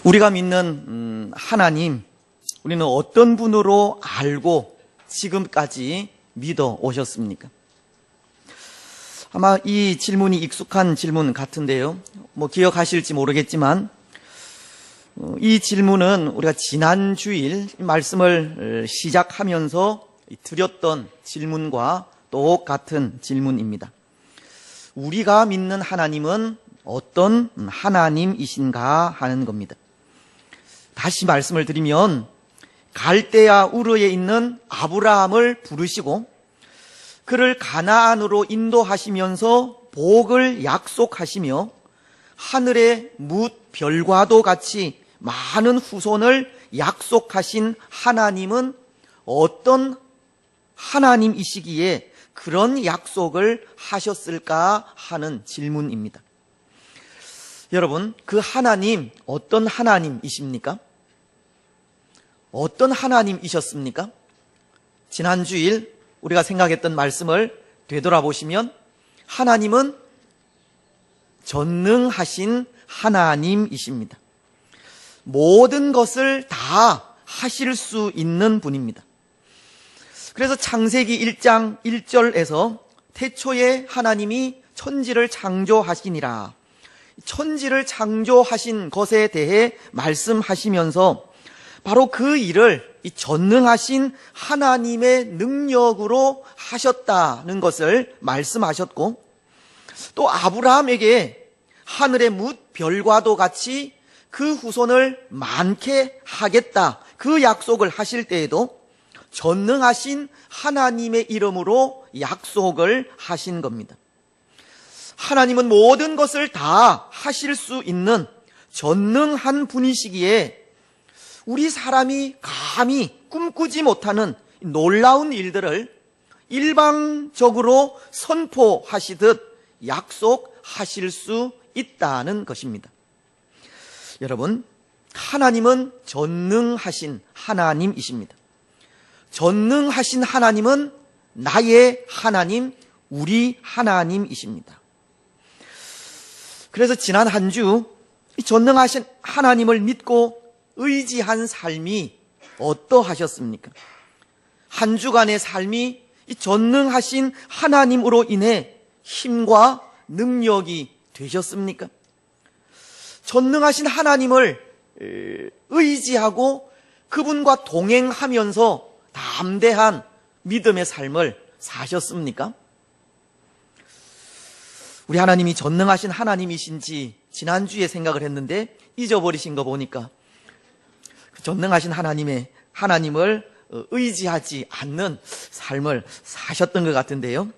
우리가 믿는 하나님, 우리는 어떤 분으로 알고 지금까지 믿어 오셨습니까? 아마 이 질문이 익숙한 질문 같은데요. 기억하실지 모르겠지만 이 질문은 우리가 지난 주일 말씀을 시작하면서 드렸던 질문과 똑같은 질문입니다. 우리가 믿는 하나님은 어떤 하나님이신가 하는 겁니다. 다시 말씀을 드리면 갈대아 우르에 있는 아브라함을 부르시고 그를 가나안으로 인도하시면서 복을 약속하시며 하늘의 뭇 별과도 같이 많은 후손을 약속하신 하나님은 어떤 하나님이시기에 그런 약속을 하셨을까 하는 질문입니다. 여러분, 그 하나님 어떤 하나님이십니까? 어떤 하나님이셨습니까? 지난 주일 우리가 생각했던 말씀을 되돌아보시면 하나님은 전능하신 하나님이십니다. 모든 것을 다 하실 수 있는 분입니다. 그래서 창세기 1장 1절에서 태초에 하나님이 천지를 창조하시니라, 천지를 창조하신 것에 대해 말씀하시면서 바로 그 일을 이 전능하신 하나님의 능력으로 하셨다는 것을 말씀하셨고, 또 아브라함에게 하늘의 뭇 별과도 같이 그 후손을 많게 하겠다, 그 약속을 하실 때에도 전능하신 하나님의 이름으로 약속을 하신 겁니다. 하나님은 모든 것을 다 하실 수 있는 전능한 분이시기에 우리 사람이 감히 꿈꾸지 못하는 놀라운 일들을 일방적으로 선포하시듯 약속하실 수 있다는 것입니다. 여러분, 하나님은 전능하신 하나님이십니다. 전능하신 하나님은 나의 하나님, 우리 하나님이십니다. 그래서 지난 한 주 전능하신 하나님을 믿고 의지한 삶이 어떠하셨습니까? 한 주간의 삶이 이 전능하신 하나님으로 인해 힘과 능력이 되셨습니까? 전능하신 하나님을 의지하고 그분과 동행하면서 담대한 믿음의 삶을 사셨습니까? 우리 하나님이 전능하신 하나님이신지 지난주에 생각을 했는데 잊어버리신 거 보니까 전능하신 하나님을 의지하지 않는 삶을 사셨던 것 같은데요.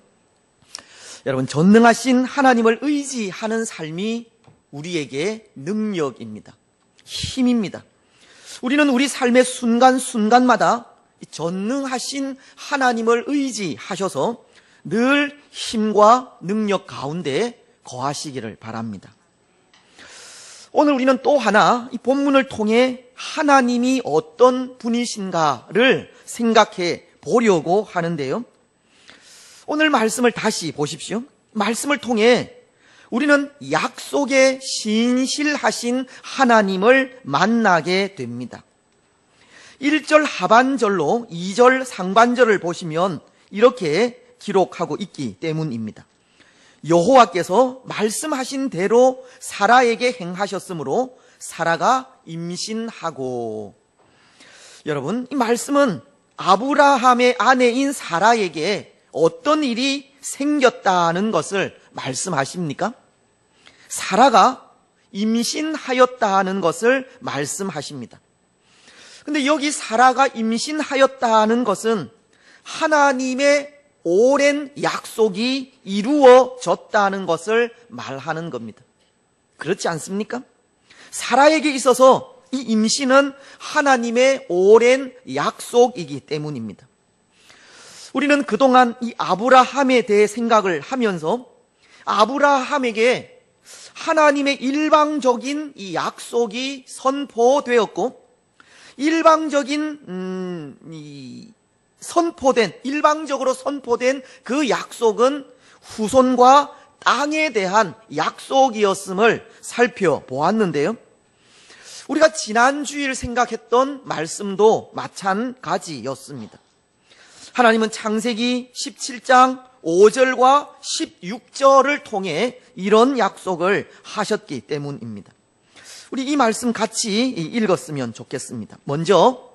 여러분, 전능하신 하나님을 의지하는 삶이 우리에게 능력입니다. 힘입니다. 우리는 우리 삶의 순간순간마다 전능하신 하나님을 의지하셔서 늘 힘과 능력 가운데 거하시기를 바랍니다. 오늘 우리는 또 하나 이 본문을 통해 하나님이 어떤 분이신가를 생각해 보려고 하는데요. 오늘 말씀을 다시 보십시오. 말씀을 통해 우리는 약속에 신실하신 하나님을 만나게 됩니다. 1절 하반절로 2절 상반절을 보시면 이렇게 기록하고 있기 때문입니다. 여호와께서 말씀하신 대로 사라에게 행하셨으므로 사라가 임신하고. 여러분, 이 말씀은 아브라함의 아내인 사라에게 어떤 일이 생겼다는 것을 말씀하십니까? 사라가 임신하였다는 것을 말씀하십니다. 근데 여기 사라가 임신하였다는 것은 하나님의 오랜 약속이 이루어졌다는 것을 말하는 겁니다. 그렇지 않습니까? 사라에게 있어서 이 임신은 하나님의 오랜 약속이기 때문입니다. 우리는 그동안 이 아브라함에 대해 생각을 하면서 아브라함에게 하나님의 일방적인 이 약속이 선포되었고, 일방적으로 선포된 그 약속은 후손과 땅에 대한 약속이었음을 살펴보았는데요. 우리가 지난주일 생각했던 말씀도 마찬가지였습니다. 하나님은 창세기 17장 5절과 16절을 통해 이런 약속을 하셨기 때문입니다. 우리 이 말씀 같이 읽었으면 좋겠습니다. 먼저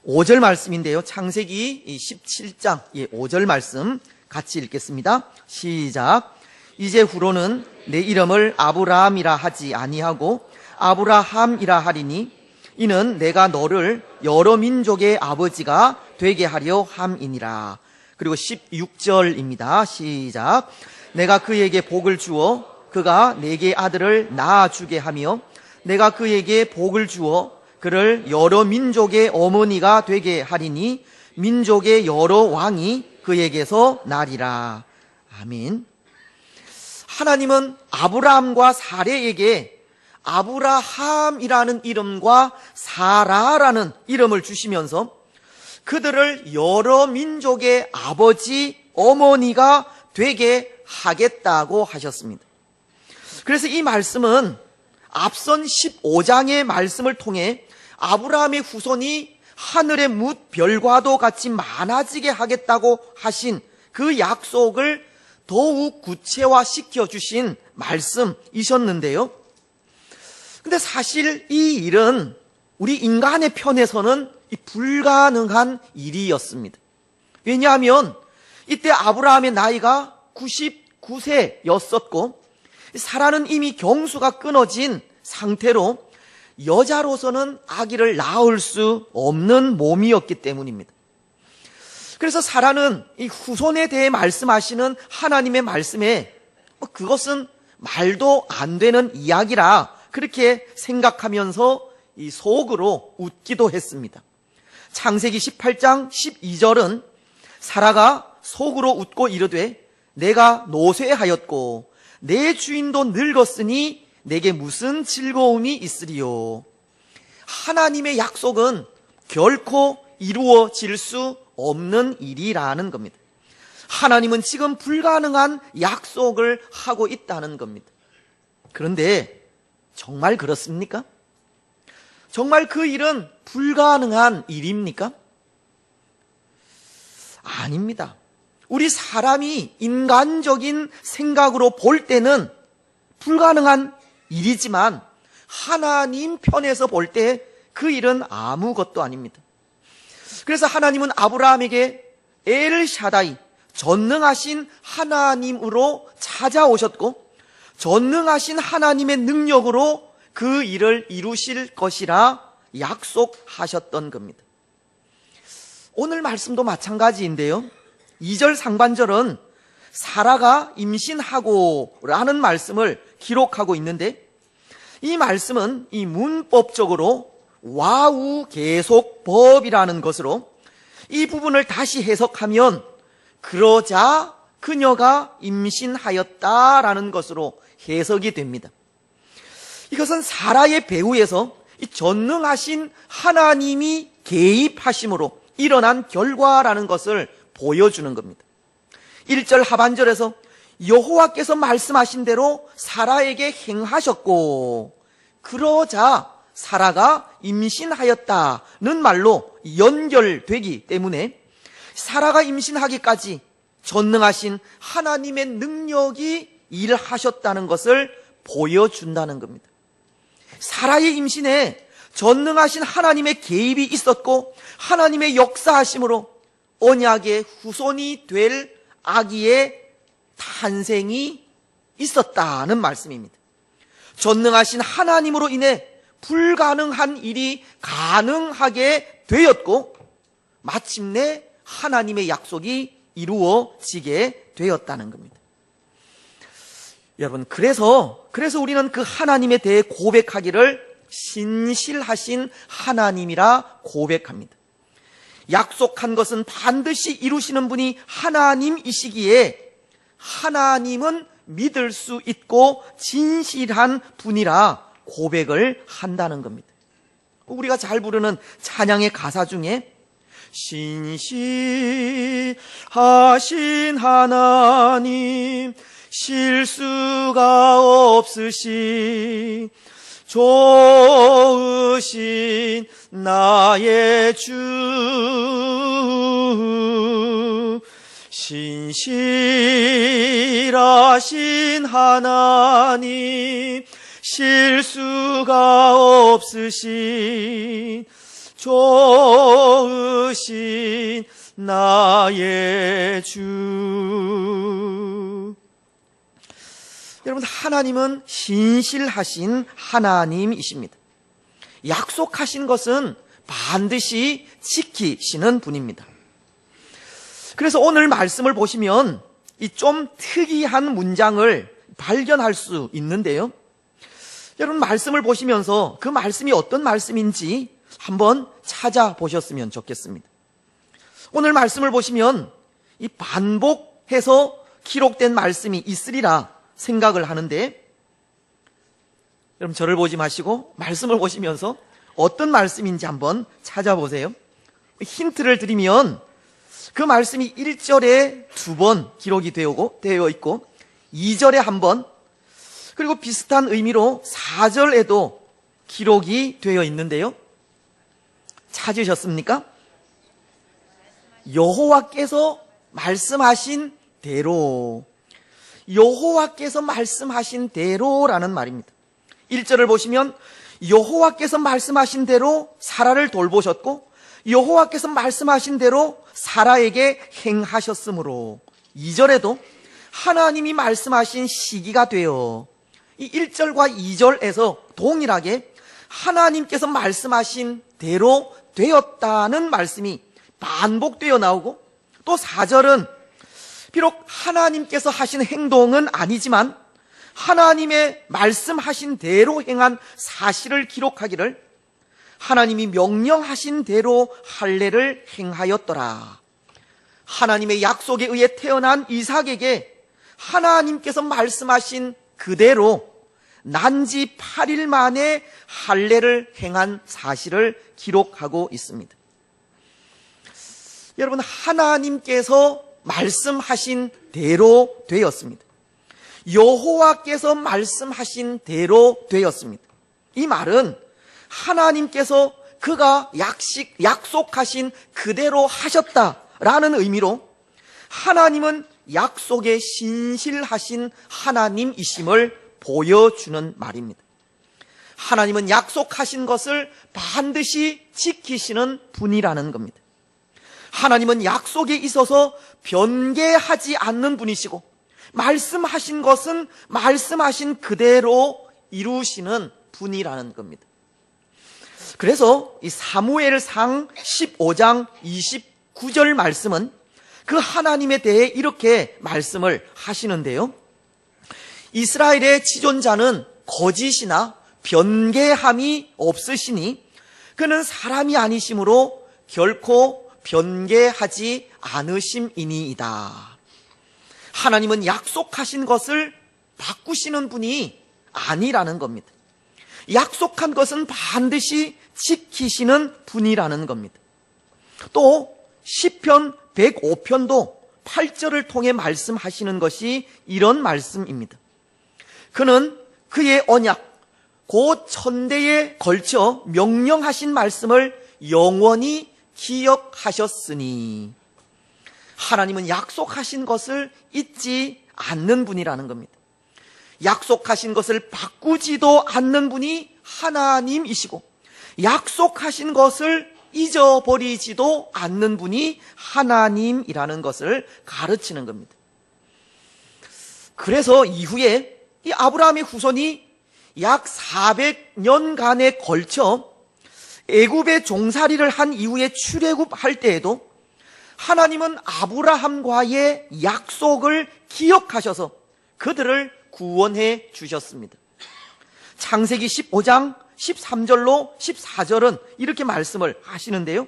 5절 말씀인데요. 창세기 17장 5절 말씀 같이 읽겠습니다. 시작. 이제 후로는 내 이름을 아브라함이라 하지 아니하고 아브라함이라 하리니 이는 내가 너를 여러 민족의 아버지가 되게 하려 함이니라. 그리고 16절입니다. 시작. 내가 그에게 복을 주어 그가 내게 아들을 낳아주게 하며 내가 그에게 복을 주어 그를 여러 민족의 어머니가 되게 하리니 민족의 여러 왕이 그에게서 나리라. 아멘. 하나님은 아브라함과 사레에게 아브라함이라는 이름과 사라라는 이름을 주시면서 그들을 여러 민족의 아버지, 어머니가 되게 하겠다고 하셨습니다. 그래서 이 말씀은 앞선 15장의 말씀을 통해 아브라함의 후손이 하늘의 뭇 별과도 같이 많아지게 하겠다고 하신 그 약속을 더욱 구체화시켜 주신 말씀이셨는데요. 근데 사실 이 일은 우리 인간의 편에서는 불가능한 일이었습니다. 왜냐하면 이때 아브라함의 나이가 99세였었고 사라는 이미 경수가 끊어진 상태로 여자로서는 아기를 낳을 수 없는 몸이었기 때문입니다. 그래서 사라는 이 후손에 대해 말씀하시는 하나님의 말씀에 그것은 말도 안 되는 이야기라 그렇게 생각하면서 이 속으로 웃기도 했습니다. 창세기 18장 12절은 사라가 속으로 웃고 이르되 내가 노쇠하였고 내 주인도 늙었으니 내게 무슨 즐거움이 있으리요. 하나님의 약속은 결코 이루어질 수 없는 일이라는 겁니다. 하나님은 지금 불가능한 약속을 하고 있다는 겁니다. 그런데 정말 그렇습니까? 정말 그 일은 불가능한 일입니까? 아닙니다. 우리 사람이 인간적인 생각으로 볼 때는 불가능한 일이지만 하나님 편에서 볼 때 그 일은 아무것도 아닙니다. 그래서 하나님은 아브라함에게 엘샤다이, 전능하신 하나님으로 찾아오셨고 전능하신 하나님의 능력으로 그 일을 이루실 것이라 약속하셨던 겁니다. 오늘 말씀도 마찬가지인데요. 2절 상반절은 사라가 임신하고 라는 말씀을 기록하고 있는데 이 말씀은 이 문법적으로 와우 계속법이라는 것으로 이 부분을 다시 해석하면 그러자 그녀가 임신하였다라는 것으로 해석이 됩니다. 이것은 사라의 배후에서 이 전능하신 하나님이 개입하심으로 일어난 결과라는 것을 보여주는 겁니다. 1절 하반절에서 여호와께서 말씀하신 대로 사라에게 행하셨고 그러자 사라가 임신하였다는 말로 연결되기 때문에 사라가 임신하기까지 전능하신 하나님의 능력이 일하셨다는 것을 보여준다는 겁니다. 사라의 임신에 전능하신 하나님의 개입이 있었고 하나님의 역사하심으로 언약의 후손이 될 아기의 탄생이 있었다는 말씀입니다. 전능하신 하나님으로 인해 불가능한 일이 가능하게 되었고 마침내 하나님의 약속이 이루어지게 되었다는 겁니다. 여러분, 그래서 우리는 그 하나님에 대해 고백하기를 신실하신 하나님이라 고백합니다. 약속한 것은 반드시 이루시는 분이 하나님이시기에 하나님은 믿을 수 있고 진실한 분이라 고백을 한다는 겁니다. 우리가 잘 부르는 찬양의 가사 중에 신실하신 하나님 실수가 없으신 좋으신 나의 주, 신실하신 하나님, 실수가 없으신 좋으신 나의 주. 여러분, 하나님은 신실하신 하나님이십니다. 약속하신 것은 반드시 지키시는 분입니다. 그래서 오늘 말씀을 보시면 이 좀 특이한 문장을 발견할 수 있는데요. 여러분, 말씀을 보시면서 그 말씀이 어떤 말씀인지 한번 찾아보셨으면 좋겠습니다. 오늘 말씀을 보시면 이 반복해서 기록된 말씀이 있으리라 생각을 하는데, 여러분 저를 보지 마시고 말씀을 보시면서 어떤 말씀인지 한번 찾아보세요. 힌트를 드리면 그 말씀이 1절에 2번 기록이 되어 있고 2절에 1번, 그리고 비슷한 의미로 4절에도 기록이 되어 있는데요. 찾으셨습니까? 여호와께서 말씀하신 대로, 여호와께서 말씀하신 대로라는 말입니다. 1절을 보시면 여호와께서 말씀하신 대로 사라를 돌보셨고 여호와께서 말씀하신 대로 사라에게 행하셨으므로, 2절에도 하나님이 말씀하신 시기가 되어, 이 1절과 2절에서 동일하게 하나님께서 말씀하신 대로 되었다는 말씀이 반복되어 나오고, 또 4절은 비록 하나님께서 하신 행동은 아니지만 하나님의 말씀하신 대로 행한 사실을 기록하기를, 하나님이 명령하신 대로 할례를 행하였더라. 하나님의 약속에 의해 태어난 이삭에게 하나님께서 말씀하신 그대로 난지 8일 만에 할례를 행한 사실을 기록하고 있습니다. 여러분, 하나님께서 말씀하신 대로 되었습니다. 여호와께서 말씀하신 대로 되었습니다. 이 말은 하나님께서 그가 약속하신 그대로 하셨다라는 의미로 하나님은 약속에 신실하신 하나님이심을 보여주는 말입니다. 하나님은 약속하신 것을 반드시 지키시는 분이라는 겁니다. 하나님은 약속에 있어서 변개하지 않는 분이시고, 말씀하신 것은 말씀하신 그대로 이루시는 분이라는 겁니다. 그래서 이 사무엘상 15장 29절 말씀은 그 하나님에 대해 이렇게 말씀을 하시는데요. 이스라엘의 지존자는 거짓이나 변개함이 없으시니 그는 사람이 아니심으로 결코 변개하지 않으심이니이다. 하나님은 약속하신 것을 바꾸시는 분이 아니라는 겁니다. 약속한 것은 반드시 지키시는 분이라는 겁니다. 또 시편 105편도 8절을 통해 말씀하시는 것이 이런 말씀입니다. 그는 그의 언약 곧 천대에 걸쳐 명령하신 말씀을 영원히 기억하셨으니, 하나님은 약속하신 것을 잊지 않는 분이라는 겁니다. 약속하신 것을 바꾸지도 않는 분이 하나님이시고, 약속하신 것을 잊어버리지도 않는 분이 하나님이라는 것을 가르치는 겁니다. 그래서 이후에 이 아브라함의 후손이 약 400년간에 걸쳐 애굽의 종살이를 한 이후에 출애굽할 때에도 하나님은 아브라함과의 약속을 기억하셔서 그들을 구원해 주셨습니다. 창세기 15장 13절로 14절은 이렇게 말씀을 하시는데요.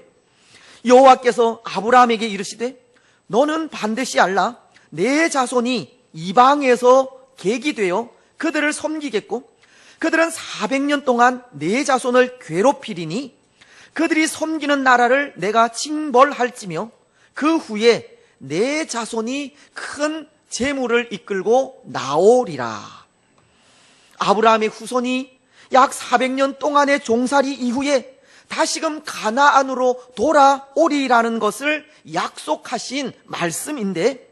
여호와께서 아브라함에게 이르시되 너는 반드시 알라. 내 자손이 이방에서 객이 되어 그들을 섬기겠고 그들은 400년 동안 내 자손을 괴롭히리니 그들이 섬기는 나라를 내가 징벌할지며 그 후에 내 자손이 큰 재물을 이끌고 나오리라. 아브라함의 후손이 약 400년 동안의 종살이 이후에 다시금 가나안으로 돌아오리라는 것을 약속하신 말씀인데,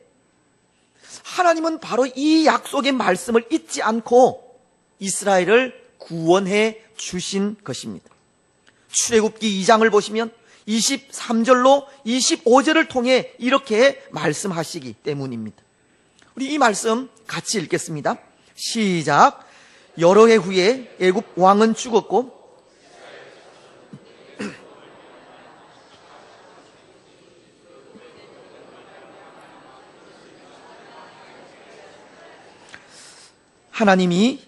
하나님은 바로 이 약속의 말씀을 잊지 않고 이스라엘을 구원해 주신 것입니다. 출애굽기 2장을 보시면 23절로 25절을 통해 이렇게 말씀하시기 때문입니다. 우리 이 말씀 같이 읽겠습니다. 시작. 여러 해 후에 애굽 왕은 죽었고 하나님이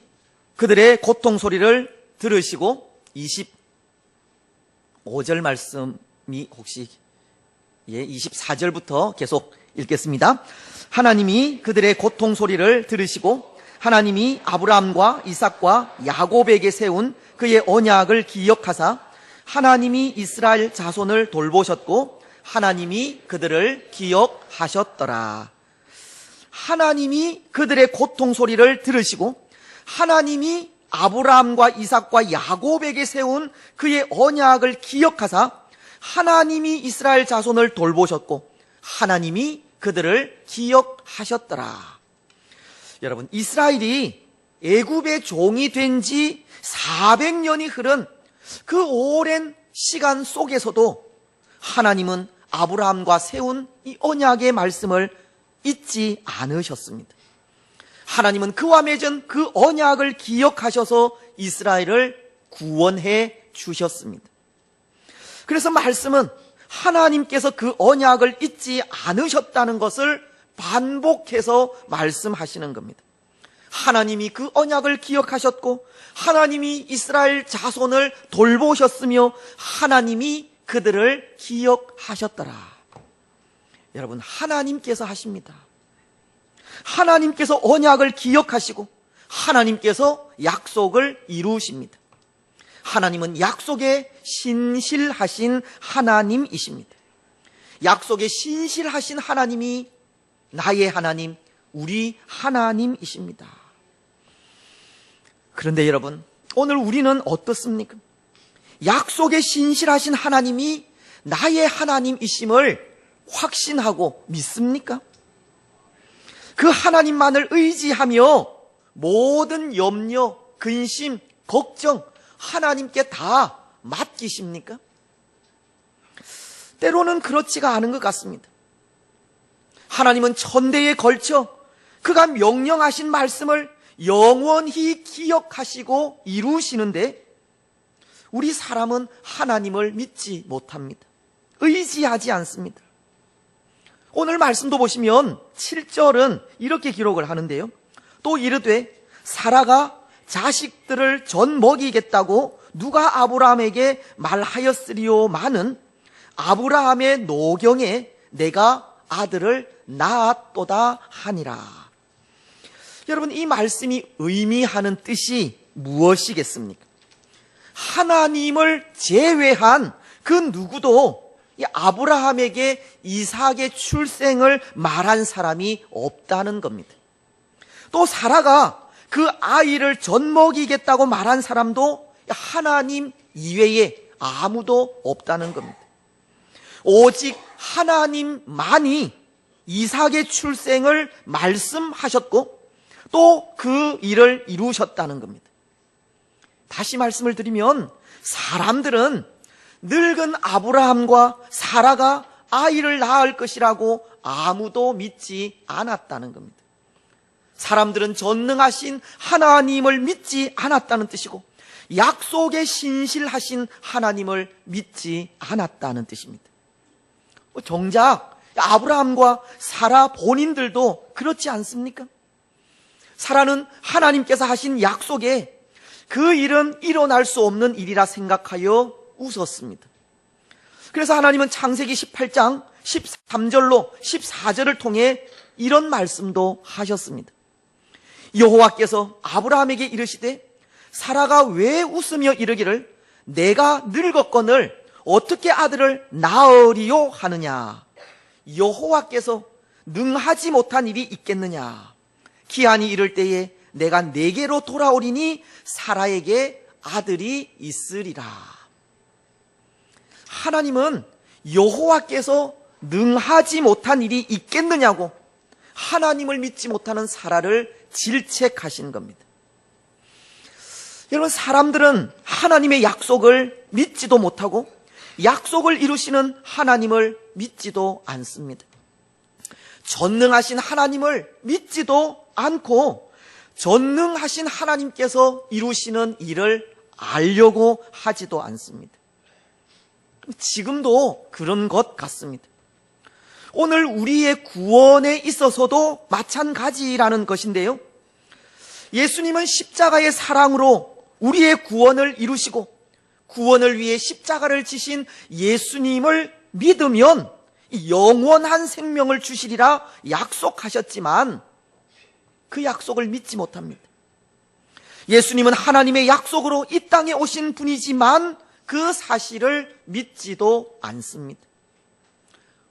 그들의 고통 소리를 들으시고, 25절 말씀이 혹시 24절부터 계속 읽겠습니다. 하나님이 그들의 고통 소리를 들으시고 하나님이 아브라함과 이삭과 야곱에게 세운 그의 언약을 기억하사 하나님이 이스라엘 자손을 돌보셨고 하나님이 그들을 기억하셨더라. 하나님이 그들의 고통 소리를 들으시고 하나님이 아브라함과 이삭과 야곱에게 세운 그의 언약을 기억하사 하나님이 이스라엘 자손을 돌보셨고 하나님이 그들을 기억하셨더라. 여러분, 이스라엘이 애굽의 종이 된 지 400년이 흐른 그 오랜 시간 속에서도 하나님은 아브라함과 세운 이 언약의 말씀을 잊지 않으셨습니다. 하나님은 그와 맺은 그 언약을 기억하셔서 이스라엘을 구원해 주셨습니다. 그래서 말씀은 하나님께서 그 언약을 잊지 않으셨다는 것을 반복해서 말씀하시는 겁니다. 하나님이 그 언약을 기억하셨고 하나님이 이스라엘 자손을 돌보셨으며 하나님이 그들을 기억하셨더라. 여러분, 하나님께서 하십니다. 하나님께서 언약을 기억하시고 하나님께서 약속을 이루십니다. 하나님은 약속에 신실하신 하나님이십니다. 약속에 신실하신 하나님이 나의 하나님, 우리 하나님이십니다. 그런데 여러분, 오늘 우리는 어떻습니까? 약속에 신실하신 하나님이 나의 하나님이심을 확신하고 믿습니까? 그 하나님만을 의지하며 모든 염려, 근심, 걱정 하나님께 다 맡기십니까? 때로는 그렇지가 않은 것 같습니다. 하나님은 천대에 걸쳐 그가 명령하신 말씀을 영원히 기억하시고 이루시는데 우리 사람은 하나님을 믿지 못합니다. 의지하지 않습니다. 오늘 말씀도 보시면 7절은 이렇게 기록을 하는데요. 또 이르되 사라가 자식들을 전 먹이겠다고 누가 아브라함에게 말하였으리요마는 아브라함의 노경에 내가 아들을 낳았도다 하니라. 여러분, 이 말씀이 의미하는 뜻이 무엇이겠습니까? 하나님을 제외한 그 누구도 이 아브라함에게 이삭의 출생을 말한 사람이 없다는 겁니다. 또 사라가 그 아이를 젖먹이겠다고 말한 사람도 하나님 이외에 아무도 없다는 겁니다. 오직 하나님만이 이삭의 출생을 말씀하셨고 또 그 일을 이루셨다는 겁니다. 다시 말씀을 드리면 사람들은 늙은 아브라함과 사라가 아이를 낳을 것이라고 아무도 믿지 않았다는 겁니다. 사람들은 전능하신 하나님을 믿지 않았다는 뜻이고 약속에 신실하신 하나님을 믿지 않았다는 뜻입니다. 정작 아브라함과 사라 본인들도 그렇지 않습니까? 사라는 하나님께서 하신 약속에 그 일은 일어날 수 없는 일이라 생각하여 웃었습니다. 그래서 하나님은 창세기 18장 13절로 14절을 통해 이런 말씀도 하셨습니다. 여호와께서 아브라함에게 이르시되 사라가 왜 웃으며 이르기를 내가 늙었거늘 어떻게 아들을 낳으리요 하느냐. 여호와께서 능하지 못한 일이 있겠느냐. 기한이 이를 때에 내가 내게로 돌아오리니 사라에게 아들이 있으리라. 하나님은 여호와께서 능하지 못한 일이 있겠느냐고 하나님을 믿지 못하는 사라를 질책하신 겁니다. 여러분, 사람들은 하나님의 약속을 믿지도 못하고 약속을 이루시는 하나님을 믿지도 않습니다. 전능하신 하나님을 믿지도 않고 전능하신 하나님께서 이루시는 일을 알려고 하지도 않습니다. 지금도 그런 것 같습니다. 오늘 우리의 구원에 있어서도 마찬가지라는 것인데요. 예수님은 십자가의 사랑으로 우리의 구원을 이루시고 구원을 위해 십자가를 지신 예수님을 믿으면 영원한 생명을 주시리라 약속하셨지만 그 약속을 믿지 못합니다. 예수님은 하나님의 약속으로 이 땅에 오신 분이지만 그 사실을 믿지도 않습니다.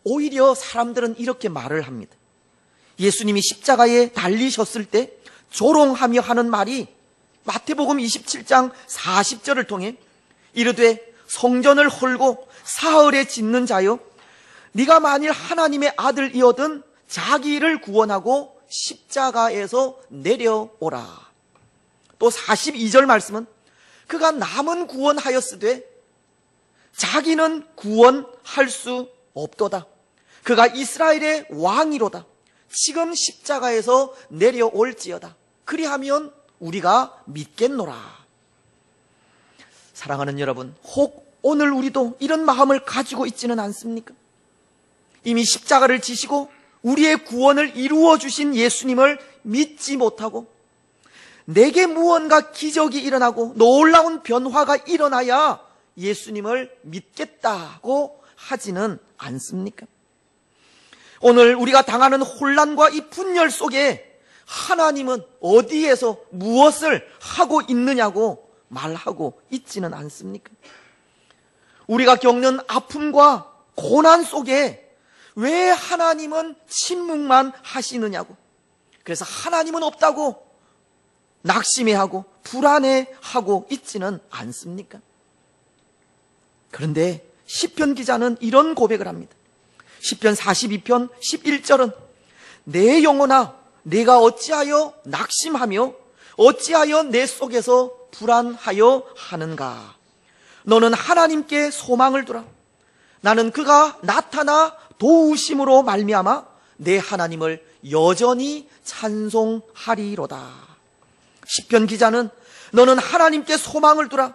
오히려 사람들은 이렇게 말을 합니다. 예수님이 십자가에 달리셨을 때 조롱하며 하는 말이 마태복음 27장 40절을 통해 이르되 성전을 헐고 사흘에 짓는 자여 네가 만일 하나님의 아들이거든 자기를 구원하고 십자가에서 내려오라. 또 42절 말씀은 그가 남은 구원하였으되 자기는 구원할 수 없도다. 그가 이스라엘의 왕이로다. 지금 십자가에서 내려올지어다. 그리하면 우리가 믿겠노라. 사랑하는 여러분, 혹 오늘 우리도 이런 마음을 가지고 있지는 않습니까? 이미 십자가를 지시고 우리의 구원을 이루어 주신 예수님을 믿지 못하고 내게 무언가 기적이 일어나고 놀라운 변화가 일어나야 예수님을 믿겠다고 하지는 않습니까? 오늘 우리가 당하는 혼란과 이 분열 속에 하나님은 어디에서 무엇을 하고 있느냐고 말하고 있지는 않습니까? 우리가 겪는 아픔과 고난 속에 왜 하나님은 침묵만 하시느냐고, 그래서 하나님은 없다고 낙심해하고 불안해하고 있지는 않습니까? 그런데 시편 기자는 이런 고백을 합니다. 시편 42편 11절은 내 영혼아 내가 어찌하여 낙심하며 어찌하여 내 속에서 불안하여 하는가. 너는 하나님께 소망을 두라. 나는 그가 나타나 도우심으로 말미암아 내 하나님을 여전히 찬송하리로다. 시편 기자는 너는 하나님께 소망을 두라.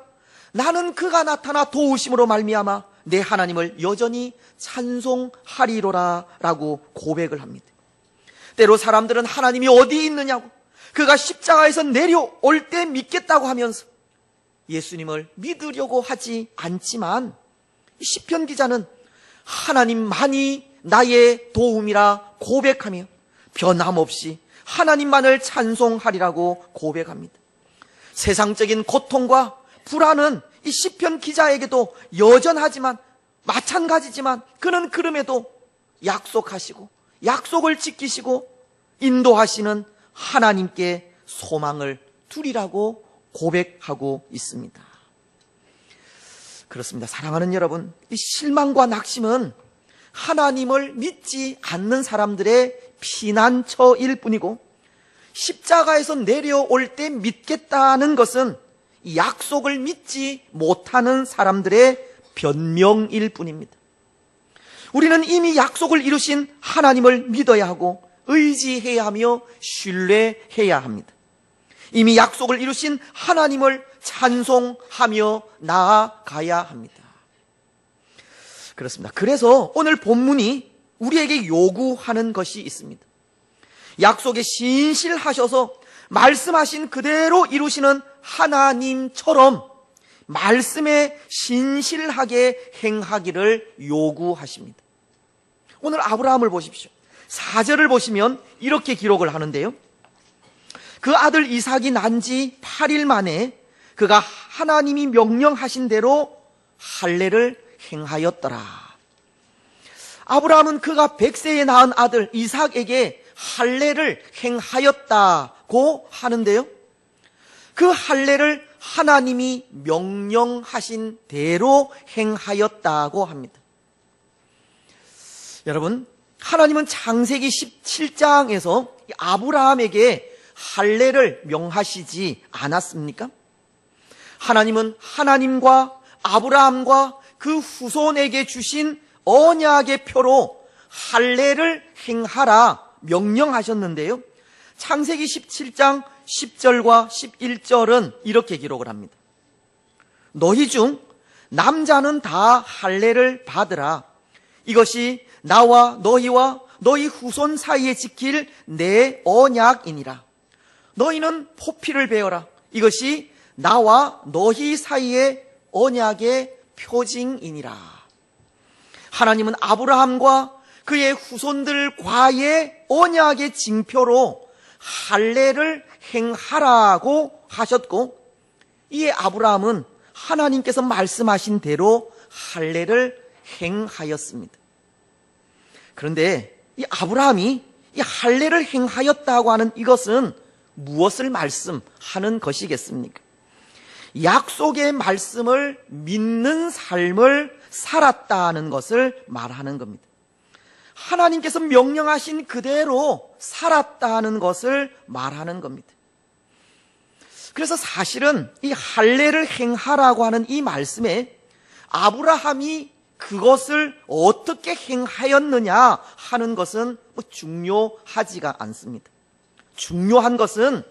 나는 그가 나타나 도우심으로 말미암아 내 하나님을 여전히 찬송하리로라 라고 고백을 합니다. 때로 사람들은 하나님이 어디 있느냐고, 그가 십자가에서 내려올 때 믿겠다고 하면서 예수님을 믿으려고 하지 않지만 시편 기자는 하나님만이 나의 도움이라 고백하며 변함없이 하나님만을 찬송하리라고 고백합니다. 세상적인 고통과 불안은 이 시편 기자에게도 여전하지만 마찬가지지만 그는 그럼에도 약속하시고 약속을 지키시고 인도하시는 하나님께 소망을 두리라고 고백하고 있습니다. 그렇습니다. 사랑하는 여러분, 이 실망과 낙심은 하나님을 믿지 않는 사람들의 피난처일 뿐이고 십자가에서 내려올 때 믿겠다는 것은 약속을 믿지 못하는 사람들의 변명일 뿐입니다. 우리는 이미 약속을 이루신 하나님을 믿어야 하고 의지해야 하며 신뢰해야 합니다. 이미 약속을 이루신 하나님을 찬송하며 나아가야 합니다. 그렇습니다. 그래서 오늘 본문이 우리에게 요구하는 것이 있습니다. 약속에 신실하셔서 말씀하신 그대로 이루시는 하나님처럼 말씀에 신실하게 행하기를 요구하십니다. 오늘 아브라함을 보십시오. 4절을 보시면 이렇게 기록을 하는데요. 그 아들 이삭이 난 지 8일 만에 그가 하나님이 명령하신 대로 할례를 행하였더라. 아브라함은 그가 100세에 낳은 아들 이삭에게 할례를 행하였다고 하는데요. 그 할례를 하나님이 명령하신 대로 행하였다고 합니다. 여러분, 하나님은 창세기 17장에서 아브라함에게 할례를 명하시지 않았습니까? 하나님은 하나님과 아브라함과 그 후손에게 주신 언약의 표로 할례를 행하라 명령하셨는데요. 창세기 17장 10절과 11절은 이렇게 기록을 합니다. 너희 중 남자는 다 할례를 받으라. 이것이 나와 너희와 너희 후손 사이에 지킬 내 언약이니라. 너희는 포피를 베어라. 이것이 나와 너희 사이의 언약의 표징이니라. 하나님은 아브라함과 그의 후손들과의 언약의 징표로 할례를 행하라고 하셨고, 이에 아브라함은 하나님께서 말씀하신 대로 할례를 행하였습니다. 그런데 이 아브라함이 이 할례를 행하였다고 하는 이것은 무엇을 말씀하는 것이겠습니까? 약속의 말씀을 믿는 삶을 살았다는 것을 말하는 겁니다. 하나님께서 명령하신 그대로 살았다는 것을 말하는 겁니다. 그래서 사실은 이 할례를 행하라고 하는 이 말씀에 아브라함이 그것을 어떻게 행하였느냐 하는 것은 중요하지가 않습니다. 중요한 것은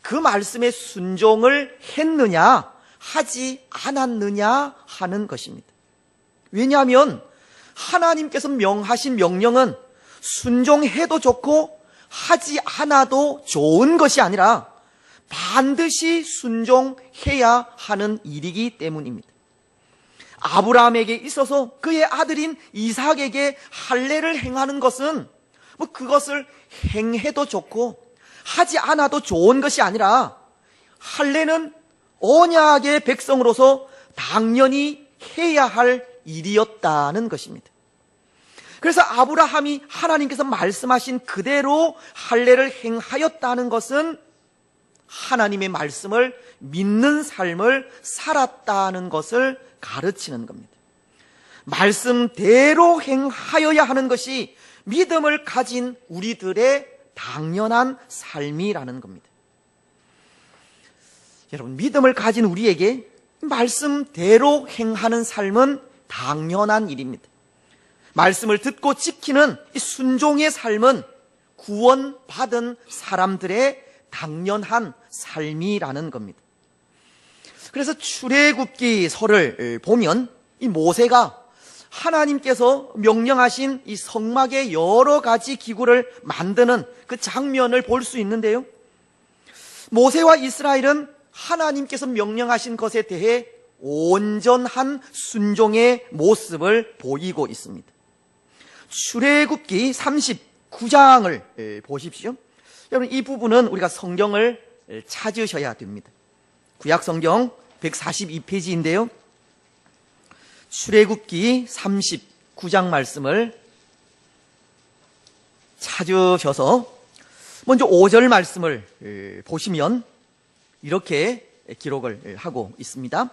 그 말씀에 순종을 했느냐 하지 않았느냐 하는 것입니다. 왜냐하면 하나님께서 명하신 명령은 순종해도 좋고 하지 않아도 좋은 것이 아니라 반드시 순종해야 하는 일이기 때문입니다. 아브라함에게 있어서 그의 아들인 이삭에게 할례를 행하는 것은 그것을 행해도 좋고 하지 않아도 좋은 것이 아니라 할례는 언약의 백성으로서 당연히 해야 할 일이었다는 것입니다. 그래서 아브라함이 하나님께서 말씀하신 그대로 할례를 행하였다는 것은 하나님의 말씀을 믿는 삶을 살았다는 것을 가르치는 겁니다. 말씀대로 행하여야 하는 것이 믿음을 가진 우리들의 당연한 삶이라는 겁니다. 여러분, 믿음을 가진 우리에게 말씀대로 행하는 삶은 당연한 일입니다. 말씀을 듣고 지키는 이 순종의 삶은 구원받은 사람들의 당연한 삶이라는 겁니다. 그래서 출애굽기서를 보면 이 모세가 하나님께서 명령하신 이 성막의 여러 가지 기구를 만드는 그 장면을 볼 수 있는데요. 모세와 이스라엘은 하나님께서 명령하신 것에 대해 온전한 순종의 모습을 보이고 있습니다. 출애굽기 39장을 보십시오. 여러분, 이 부분은 우리가 성경을 찾으셔야 됩니다. 구약 성경 142페이지인데요. 출애굽기 39장 말씀을 찾으셔서 먼저 5절 말씀을 보시면 이렇게 기록을 하고 있습니다.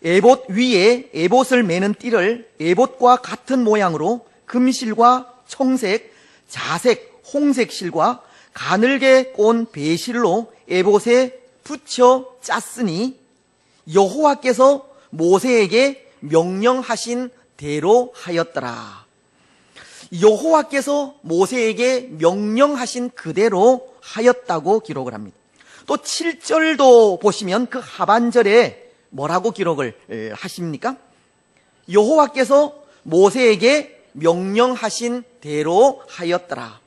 에봇 위에 에봇을 매는 띠를 에봇과 같은 모양으로 금실과 청색, 자색, 홍색 실과 가늘게 꼰 배실로 에봇에 붙여 짰으니 여호와께서 모세에게 명령하신 대로 하였더라. 여호와께서 모세에게 명령하신 그대로 하였다고 기록을 합니다. 또 7절도 보시면 그 하반절에 뭐라고 기록을 하십니까? 여호와께서 모세에게 명령하신 대로 하였더라.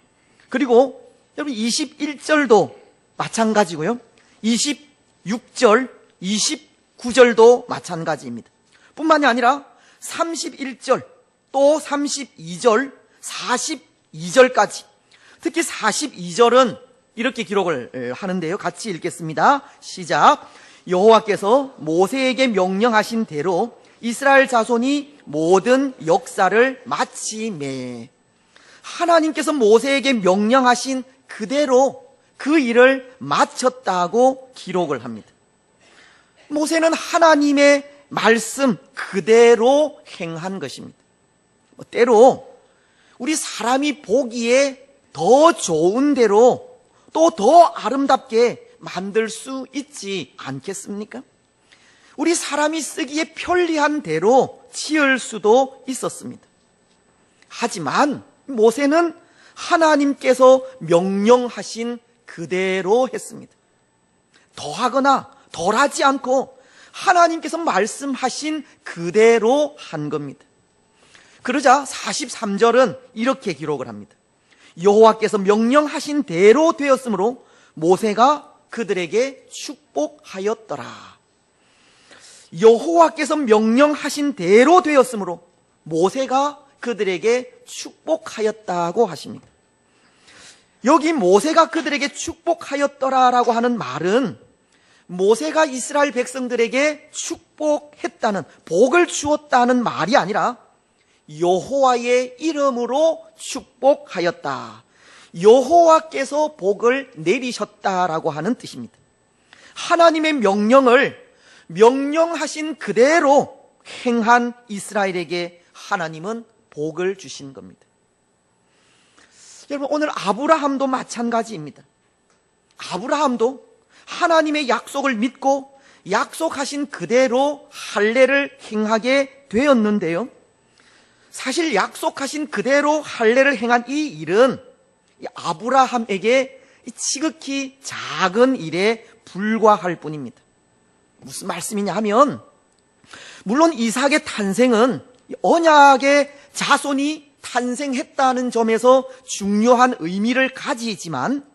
그리고 여러분 21절도 마찬가지고요. 26절, 29절도 마찬가지입니다. 뿐만이 아니라 31절, 또 32절, 42절까지, 특히 42절은 이렇게 기록을 하는데요. 같이 읽겠습니다. 시작. 여호와께서 모세에게 명령하신 대로 이스라엘 자손이 모든 역사를 마치매. 하나님께서 모세에게 명령하신 그대로 그 일을 마쳤다고 기록을 합니다. 모세는 하나님의 말씀 그대로 행한 것입니다. 때로 우리 사람이 보기에 더 좋은 대로 또 더 아름답게 만들 수 있지 않겠습니까? 우리 사람이 쓰기에 편리한 대로 지을 수도 있었습니다. 하지만 모세는 하나님께서 명령하신 그대로 했습니다. 더하거나 덜하지 않고 하나님께서 말씀하신 그대로 한 겁니다. 그러자 43절은 이렇게 기록을 합니다. 여호와께서 명령하신 대로 되었으므로 모세가 그들에게 축복하였더라. 여호와께서 명령하신 대로 되었으므로 모세가 그들에게 축복하였다고 하십니다. 여기 모세가 그들에게 축복하였더라라고 하는 말은 모세가 이스라엘 백성들에게 축복했다는, 복을 주었다는 말이 아니라 여호와의 이름으로 축복하였다, 여호와께서 복을 내리셨다라고 하는 뜻입니다. 하나님의 명령을 명령하신 그대로 행한 이스라엘에게 하나님은 복을 주신 겁니다. 여러분, 오늘 아브라함도 마찬가지입니다. 아브라함도 하나님의 약속을 믿고 약속하신 그대로 할례를 행하게 되었는데요, 사실 약속하신 그대로 할례를 행한 이 일은 아브라함에게 지극히 작은 일에 불과할 뿐입니다. 무슨 말씀이냐 하면, 물론 이삭의 탄생은 언약의 자손이 탄생했다는 점에서 중요한 의미를 가지지만,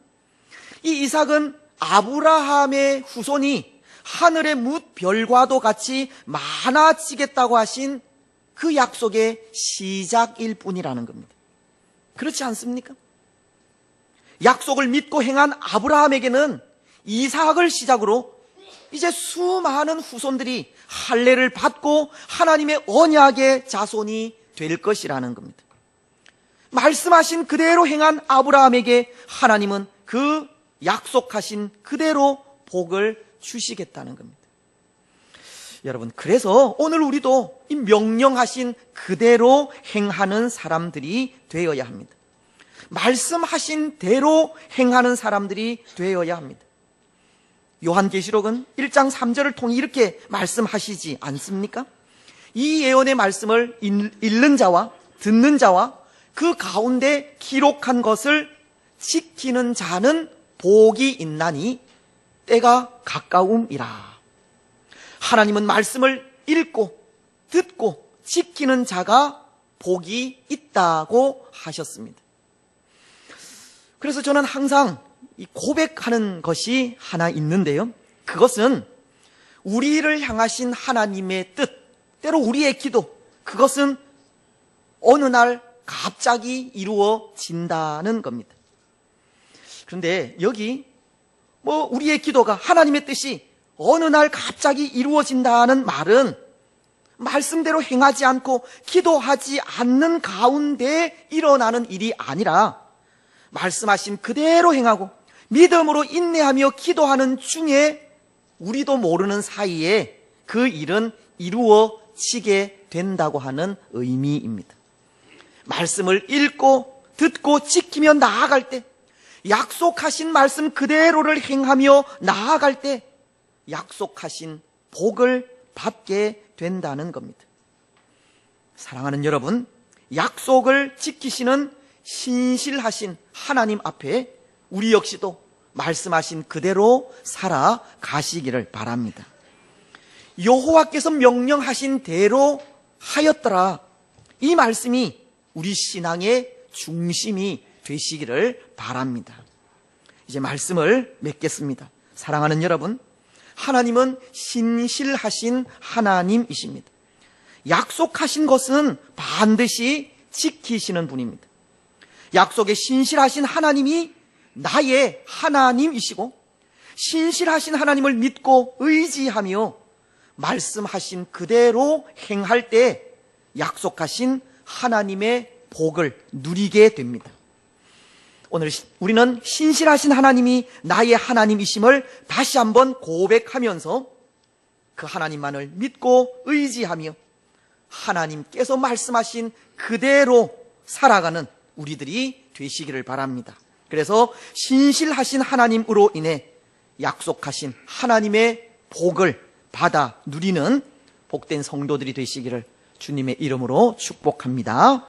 이 이삭은 아브라함의 후손이 하늘의 뭇 별과도 같이 많아지겠다고 하신 그 약속의 시작일 뿐이라는 겁니다. 그렇지 않습니까? 약속을 믿고 행한 아브라함에게는 이삭을 시작으로 이제 수많은 후손들이 할례를 받고 하나님의 언약의 자손이 될 것이라는 겁니다. 말씀하신 그대로 행한 아브라함에게 하나님은 그 약속하신 그대로 복을 주시겠다는 겁니다. 여러분, 그래서 오늘 우리도 이 명령하신 그대로 행하는 사람들이 되어야 합니다. 말씀하신 대로 행하는 사람들이 되어야 합니다. 요한계시록은 1장 3절을 통해 이렇게 말씀하시지 않습니까? 이 예언의 말씀을 읽는 자와 듣는 자와 그 가운데 기록한 것을 지키는 자는 복이 있나니 때가 가까움이라. 하나님은 말씀을 읽고 듣고 지키는 자가 복이 있다고 하셨습니다. 그래서 저는 항상 이 고백하는 것이 하나 있는데요, 그것은 우리를 향하신 하나님의 뜻, 때로 우리의 기도, 그것은 어느 날 갑자기 이루어진다는 겁니다. 그런데 여기 우리의 기도가, 하나님의 뜻이 어느 날 갑자기 이루어진다는 말은 말씀대로 행하지 않고 기도하지 않는 가운데 일어나는 일이 아니라 말씀하신 그대로 행하고 믿음으로 인내하며 기도하는 중에 우리도 모르는 사이에 그 일은 이루어지게 된다고 하는 의미입니다. 말씀을 읽고 듣고 지키며 나아갈 때, 약속하신 말씀 그대로를 행하며 나아갈 때 약속하신 복을 받게 된다는 겁니다. 사랑하는 여러분, 약속을 지키시는 신실하신 하나님 앞에 우리 역시도 말씀하신 그대로 살아가시기를 바랍니다. 여호와께서 명령하신 대로 하였더라, 이 말씀이 우리 신앙의 중심이 되시기를 바랍니다. 이제 말씀을 맺겠습니다. 사랑하는 여러분, 하나님은 신실하신 하나님이십니다. 약속하신 것은 반드시 지키시는 분입니다. 약속에 신실하신 하나님이 나의 하나님이시고, 신실하신 하나님을 믿고 의지하며 말씀하신 그대로 행할 때 약속하신 하나님의 복을 누리게 됩니다. 오늘 우리는 신실하신 하나님이 나의 하나님이심을 다시 한번 고백하면서 그 하나님만을 믿고 의지하며 하나님께서 말씀하신 그대로 살아가는 우리들이 되시기를 바랍니다. 그래서 신실하신 하나님으로 인해 약속하신 하나님의 복을 받아 누리는 복된 성도들이 되시기를 주님의 이름으로 축복합니다.